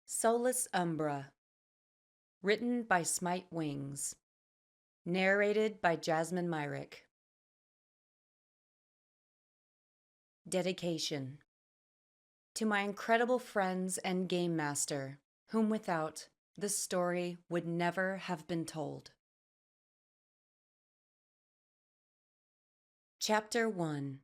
Solis Umbra. Written by Smite Wings. Narrated by Jasmine Myrick. Dedication. To my incredible friends and game master, whom without, this story would never have been told. Chapter 1.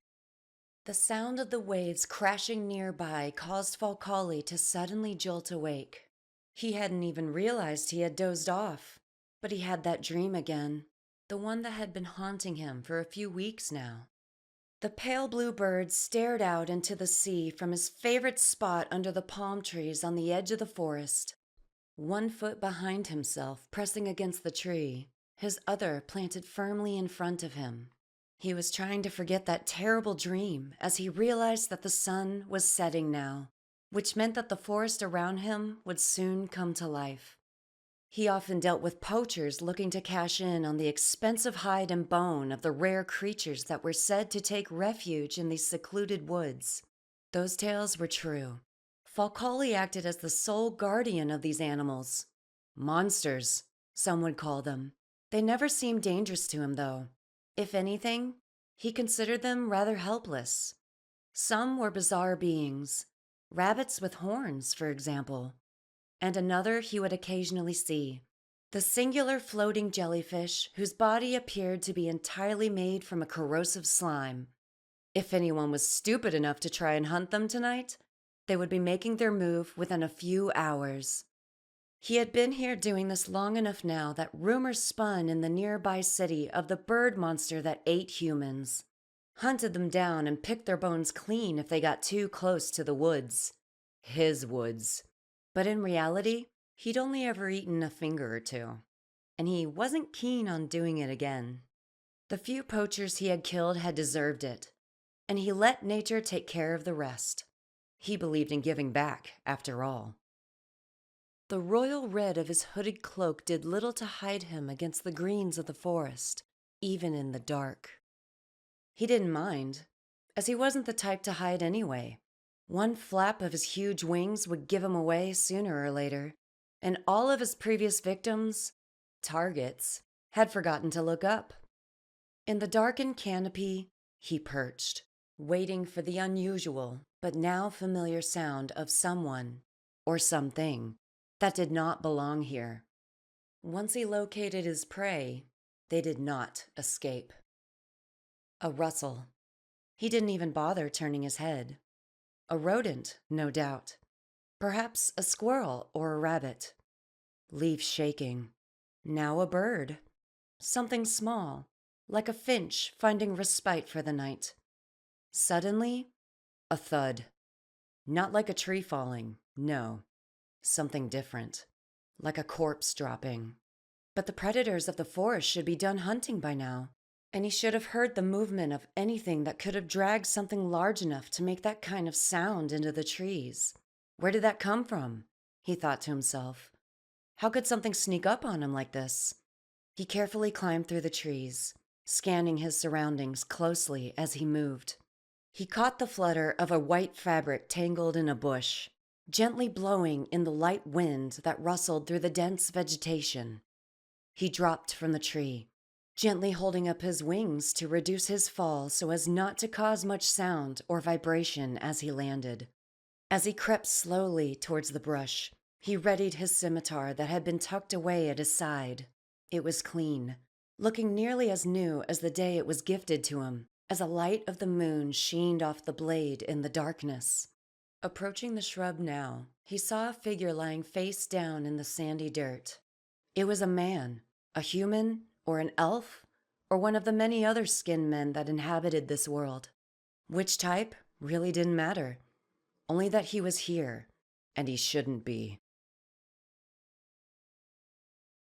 The sound of the waves crashing nearby caused Falkali to suddenly jolt awake. He hadn't even realized he had dozed off, but he had that dream again, the one that had been haunting him for a few weeks now. The pale blue bird stared out into the sea from his favorite spot under the palm trees on the edge of the forest. 1 foot behind himself, pressing against the tree, his other planted firmly in front of him. He was trying to forget that terrible dream as he realized that the sun was setting now, which meant that the forest around him would soon come to life. He often dealt with poachers looking to cash in on the expensive hide and bone of the rare creatures that were said to take refuge in these secluded woods. Those tales were true. Falkali acted as the sole guardian of these animals. Monsters, some would call them. They never seemed dangerous to him, though. If anything, he considered them rather helpless. Some were bizarre beings, rabbits with horns, for example. And another he would occasionally see, the singular floating jellyfish whose body appeared to be entirely made from a corrosive slime. If anyone was stupid enough to try and hunt them tonight, they would be making their move within a few hours. He had been here doing this long enough now that rumors spun in the nearby city of the bird monster that ate humans, hunted them down and picked their bones clean if they got too close to the woods. His woods. But in reality, he'd only ever eaten a finger or two, and he wasn't keen on doing it again. The few poachers he had killed had deserved it, and he let nature take care of the rest. He believed in giving back, after all. The royal red of his hooded cloak did little to hide him against the greens of the forest, even in the dark. He didn't mind, as he wasn't the type to hide anyway. 1 flap of his huge wings would give him away sooner or later, and all of his previous victims, targets, had forgotten to look up. In the darkened canopy, he perched, waiting for the unusual but now familiar sound of someone or something that did not belong here. Once he located his prey, they did not escape. A rustle. He didn't even bother turning his head. A rodent, no doubt. Perhaps a squirrel or a rabbit. Leaves shaking. Now a bird. Something small, like a finch finding respite for the night. Suddenly, a thud. Not like a tree falling, no. Something different, like a corpse dropping. But the predators of the forest should be done hunting by now, and he should have heard the movement of anything that could have dragged something large enough to make that kind of sound into the trees. Where did that come from? He thought to himself. How could something sneak up on him like this? He carefully climbed through the trees, scanning his surroundings closely as he moved. He caught the flutter of a white fabric tangled in a bush, gently blowing in the light wind that rustled through the dense vegetation. He dropped from the tree, gently holding up his wings to reduce his fall so as not to cause much sound or vibration as he landed. As he crept slowly towards the brush, he readied his scimitar that had been tucked away at his side. It was clean, looking nearly as new as the day it was gifted to him, as a light of the moon sheened off the blade in the darkness. Approaching the shrub now, he saw a figure lying face down in the sandy dirt. It was a man, a human, or an elf, or one of the many other skin men that inhabited this world. Which type really didn't matter, only that he was here, and he shouldn't be.